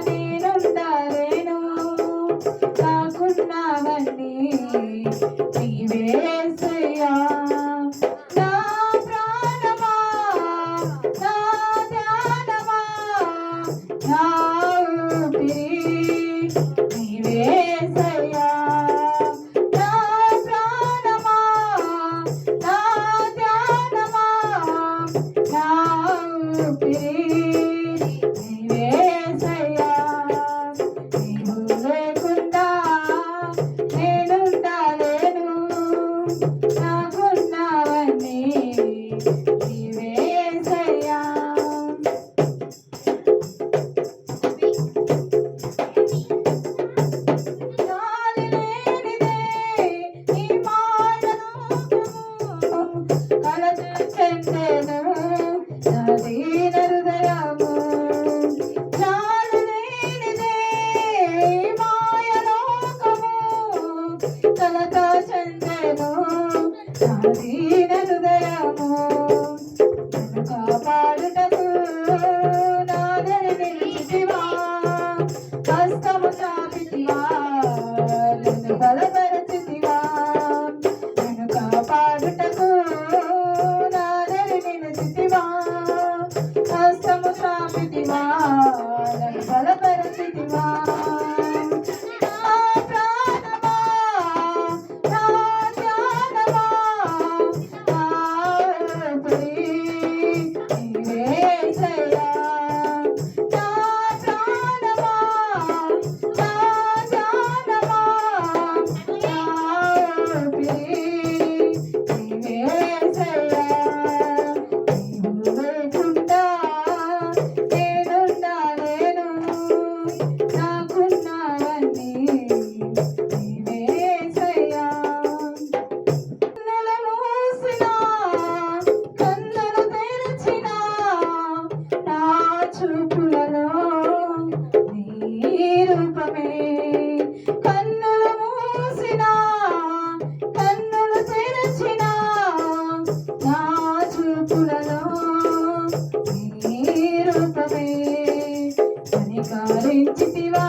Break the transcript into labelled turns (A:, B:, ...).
A: నేనుండలేను నాకున్నవన్నీ నీవేసయ్యా నా ప్రాణమా నా ధ్యానమా నా ఊపిరి నీవేసయ్యా నా ప్రాణమా నా ధ్యానమా నా ఊపిరి నీవేసయ్యా నీవు లేకుండా నేనుండలేను నాకున్నవన్నీ నీవేసయ్యా గాలి లేనిదే నీ మాటను కలత చెందెను నా దీన హృదయము గాలి లేనిదే మాయలోకము కలత చెందెను నా దీన హృదయము నన్ను కాపాడుటకు నాదరి నిలిచితివా హస్తము చాపితివా నన్ను బలపరచితివా నన్ను కాపాడుటకు నాదరి నిలిచితివా హస్తము చాపితివా నన్ను బలపరచితివా నా ప్రాణమా నా ధ్యానమా నా ఊపిరి నీవేసయ్యా నా ప్రాణమా నా ధ్యానమా నా ఊపిరి నీవేసయ్యా నీవు లేకుండా నేనుండలేను నాకున్నవన్నీ నీవేసయ్యా కన్నులు మూసినా కన్నులు తెరిచినా నా చూపులలో నీ రూపమే కన్నులు మూసినా కన్నులు తెరిచినా నా చూపులలో నీ రూపమే కనికరించితివా